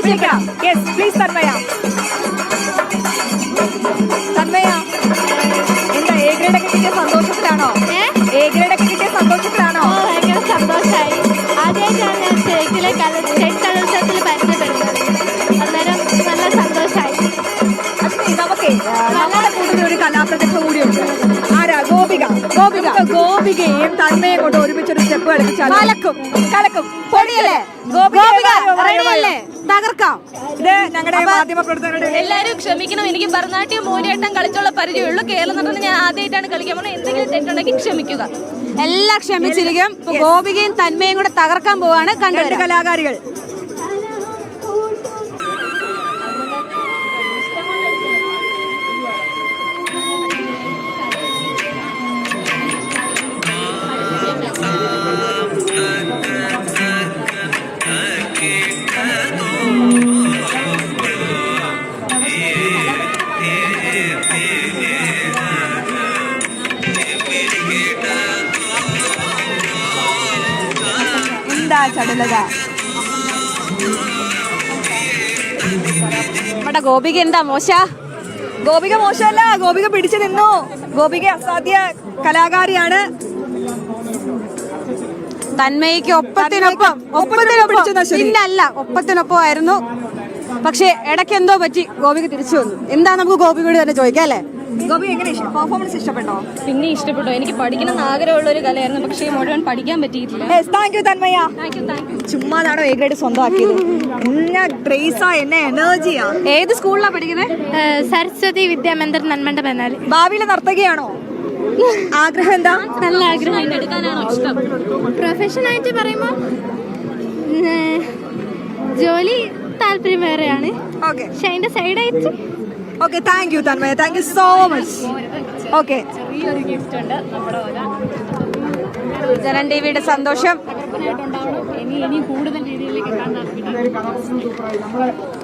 വിളിക്കാം. Yes, please Thanmaya. Thanmaya എന്താ A grade ഒക്കെ കിട്ടിയ സന്തോഷത്തിലാണോ? എ ഗ്രേഡ് ഒക്കെ കിട്ടിയ സന്തോഷത്തിലാണോ? ഭയങ്കര സന്തോഷമായി. ആദ്യമായിട്ടാണ് ഞാൻ സ്റ്റേറ്റ് കലോത്സവത്തിൽ പരിചയപ്പെടുന്നത്. അന്നേരം നല്ല സന്തോഷമായി. നമുക്ക് നമ്മുടെ കൂടുതൽ ഒരു കലാപ്രതിഭ കൂടിയുണ്ട്. ആരാ? ഗോപിക. ഗോപികയും തന്മയും കൊണ്ട് ഒരുമിച്ചൊരു സ്റ്റെപ്പ് കളിച്ചാൽ കലക്കും പൊടിയല്ലേ? തകർക്കാം. ഇത് ഞങ്ങളുടെ മാധ്യമ പ്രവർത്തകരുടെ എല്ലാവരും ക്ഷമിക്കണം. എനിക്ക് ഭരതനാട്യം മോഹിനിയാട്ടം കളിച്ചുള്ള പരിചയമുള്ളൂ. കേരള നടനം ഞാൻ ആദ്യമായിട്ടാണ് കളിക്കാൻ പോകുന്നത്. എന്തെങ്കിലും തെറ്റുണ്ടെങ്കിൽ ക്ഷമിക്കുക. എല്ലാം ക്ഷമിച്ചിരിക്കും. ഗോപികയും തന്മയും കൂടെ തകർക്കാൻ പോവാണ്. കണ്ടു കലാകാരികൾ. എന്താ ചടുലത? നമ്മുടെ ഗോപിക എന്താ മോശ? ഗോപിക മോശമല്ല, ഗോപിക പിടിച്ചു നിന്നു. ഗോപിക അസാധ്യ കലാകാരിയാണ്. തന്മയ്ക്ക് ഒപ്പത്തിനൊപ്പം ആയിരുന്നു. പക്ഷെ ഇടയ്ക്ക് എന്തോ പറ്റി ഗോപിക തിരിച്ചു വന്നു. എന്താ നമുക്ക് ഗോപികയോട് തന്നെ ചോദിക്കാം അല്ലേ? ഗോപി എങ്ങനെ പെർഫോമൻസ് ഇഷ്ടപ്പെട്ടോ? പിന്നെ ഇഷ്ടപ്പെട്ടു. എനിക്ക് പഠിക്കണം എന്ന് ആഗ്രഹമുള്ള ഒരു കലയായിരുന്നു. പക്ഷേ മുഴുവൻ പഠിക്കാൻ പറ്റിയിട്ടില്ല. Thank you Thanmaya. ചുമ്മാതാണോ എ ഗ്രേഡ് സ്വന്തമാക്കിയത്? എന്നെ ഗ്രേസാ, എന്നെ എനർജിയാ. ഏത് സ്കൂളിലാണ് പഠിക്കുന്നത്? സരസ്വതി വിദ്യാമന്ദിർ നന്മണ്ട പനാല്. ഭാവിയിലെ നർത്തകിയാണോ? ആഗ്രഹം എന്താ? നല്ല ആഗ്രഹം. എടുക്കാനാണോ ഇഷ്ടം? പ്രൊഫഷനായിട്ട് പറയുമ്പോൾ ജോലി താല്പര്യം വേറെയാണ്. ഓക്കെ, പക്ഷെ അതിന്റെ സൈഡായിട്ട് okay. Thank you Thanmaya, thank you so much. Okay, ചെറിയൊരു ഗിഫ്റ്റ് ഉണ്ട് നമ്മുടെ ജനൻ ടിവിയുടെ സന്തോഷം. ഇനി കൂടുതൽ രീതിയിലേക്ക് കാണാൻ